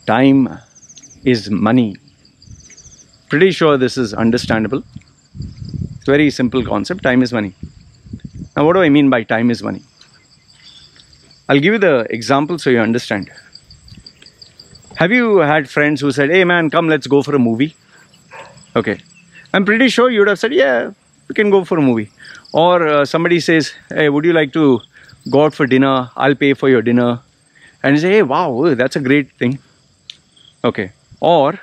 time is money. Pretty sure this is understandable. It's a very simple concept. Time is money. Now, what do I mean by time is money? I'll give you the example so you understand. Have you had friends who said, hey man, come, let's go for a movie? Okay. I'm pretty sure you would have said, yeah, we can go for a movie. Or somebody says, hey, would you like to go out for dinner? I'll pay for your dinner. And you say, hey, wow, that's a great thing. Okay. Or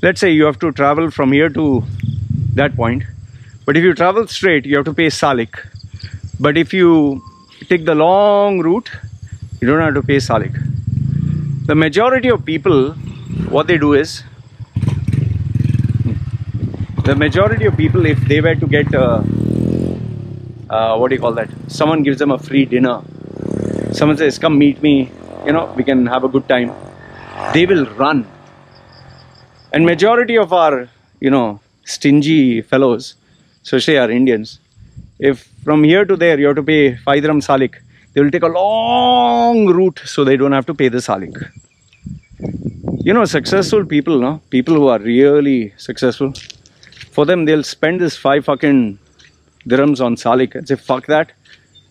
let's say you have to travel from here to that point. But if you travel straight, you have to pay Salik. But if you take the long route, you don't have to pay Salik. The majority of people, what they do is, if they were to get, what do you call that? Someone gives them a free dinner. Someone says, come meet me, we can have a good time. They will run. And majority of our, stingy fellows, especially our Indians, if from here to there you have to pay 5 dirham Salik, they will take a long route so they don't have to pay the Salik. Successful people, people who are really successful, for them they'll spend this 5 fucking dirhams on Salik and say fuck that,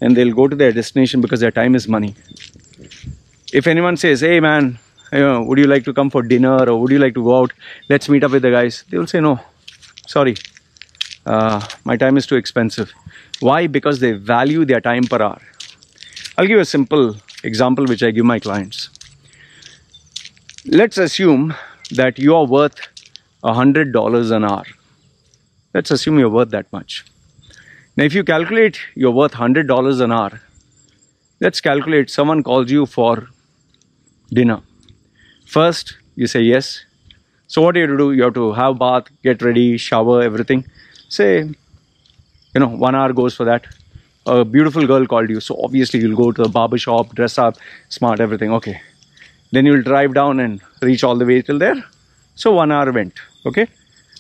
and they'll go to their destination because their time is money. If anyone says, hey man, would you like to come for dinner, or would you like to go out, let's meet up with the guys, they will say no, sorry, my time is too expensive. Why? Because they value their time per hour. I'll give a simple example which I give my clients. Let's assume that you are worth $100 an hour. Let's assume you're worth that much. Now if you calculate you're worth $100 an hour, let's calculate someone calls you for dinner. First, you say yes. So what do you have to do? You have to have bath, get ready, shower, everything. Say, 1 hour goes for that. A beautiful girl called you. So obviously you'll go to the barber shop, dress up, smart, everything. Okay. Then you'll drive down and reach all the way till there. So 1 hour went. Okay.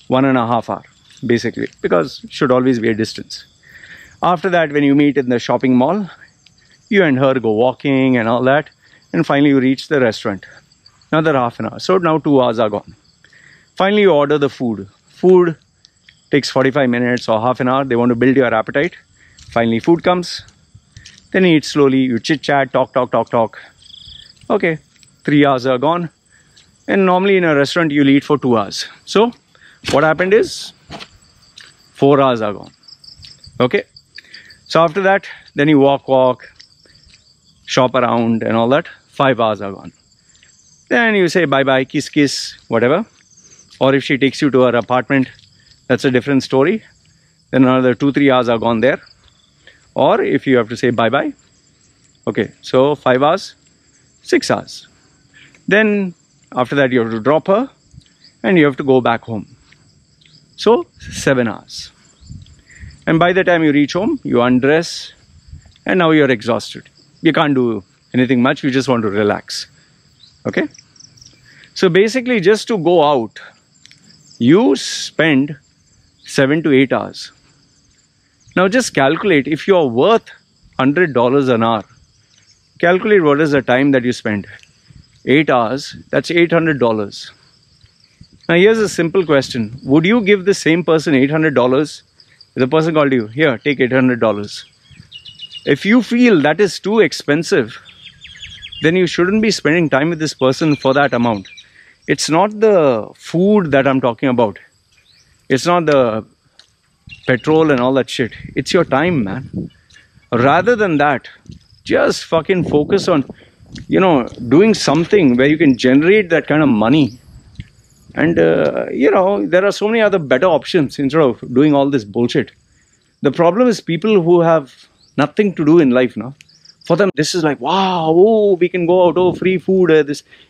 1.5 hours basically, because it should always be a distance. After that, when you meet in the shopping mall, you and her go walking and all that. And finally you reach the restaurant. Another half an hour. So now 2 hours are gone. Finally you order the food. Food takes 45 minutes or half an hour. They want to build your appetite. Finally food comes. Then you eat slowly. You chit chat, talk. Okay. 3 hours are gone. And normally in a restaurant you'll eat for 2 hours. So what happened is 4 hours are gone. Okay. So after that, then you walk, shop around and all that. 5 hours are gone. Then you say bye-bye, kiss, whatever. Or if she takes you to her apartment, that's a different story. Then another 2-3 hours are gone there. Or if you have to say bye-bye. Okay, so 5 hours, 6 hours. Then after that you have to drop her and you have to go back home. So 7 hours. And by the time you reach home, you undress and now you're exhausted. You can't do anything much, you just want to relax. Okay? So basically just to go out, you spend 7 to 8 hours. Now just calculate, if you are worth $100 an hour, calculate what is the time that you spend. 8 hours, that's $800. Now here's a simple question. Would you give the same person $800 if the person called you, here, take $800? If you feel that is too expensive, then you shouldn't be spending time with this person for that amount. It's not the food that I'm talking about. It's not the petrol and all that shit. It's your time, man. Rather than that, just fucking focus on, doing something where you can generate that kind of money. And, there are so many other better options instead of doing all this bullshit. The problem is people who have nothing to do in life now. For them, this is like, wow, oh, we can go out, oh, free food.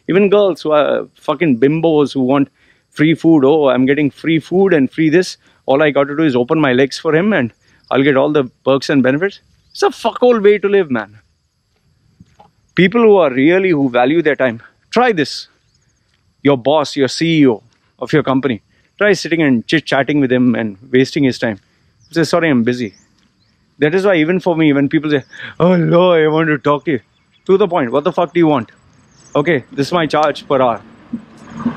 Even girls who are fucking bimbos who want free food. Oh, I'm getting free food and free this. All I got to do is open my legs for him and I'll get all the perks and benefits. It's a fuck-all way to live, man. People who value their time, try this. Your boss, your CEO of your company, try sitting and chit-chatting with him and wasting his time. Say, sorry, I'm busy. That is why even for me, when people say, oh no, I want to talk to you. To the point, what the fuck do you want? Okay, this is my charge per hour.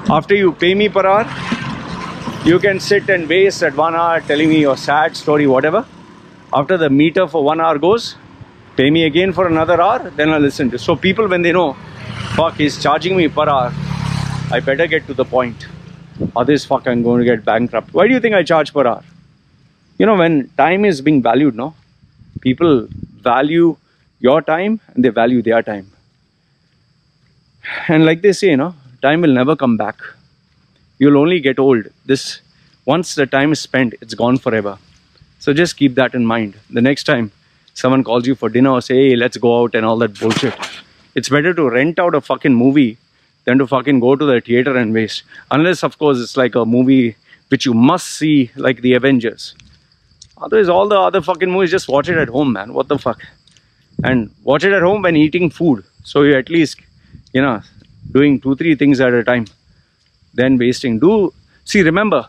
After you pay me per hour, you can sit and waste at 1 hour telling me your sad story, whatever. After the meter for 1 hour goes, pay me again for another hour, then I'll listen to. So people, when they know, fuck, he's charging me per hour, I better get to the point. Otherwise, fuck, I'm going to get bankrupt. Why do you think I charge per hour? You know, when time is being valued, no? People value your time and they value their time. And like they say, time will never come back. You'll only get old. Once the time is spent, it's gone forever. So just keep that in mind. The next time someone calls you for dinner or say, hey, let's go out and all that bullshit, it's better to rent out a fucking movie than to fucking go to the theater and waste. Unless, of course, it's like a movie which you must see, like the Avengers. Otherwise, all the other fucking movies, just watch it at home, man. What the fuck? And watch it at home when eating food. So you at least, doing 2-3 things at a time. Then wasting. See, remember,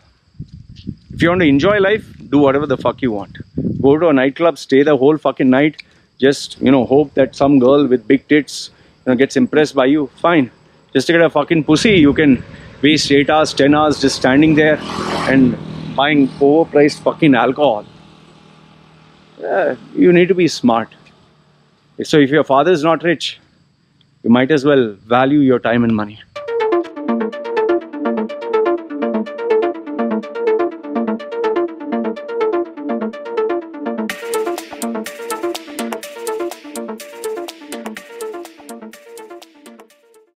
if you want to enjoy life, do whatever the fuck you want. Go to a nightclub, stay the whole fucking night. Just, hope that some girl with big tits, gets impressed by you. Fine. Just to get a fucking pussy, you can waste 8 hours, 10 hours just standing there and buying overpriced fucking alcohol. You need to be smart. So if your father is not rich, you might as well value your time and money.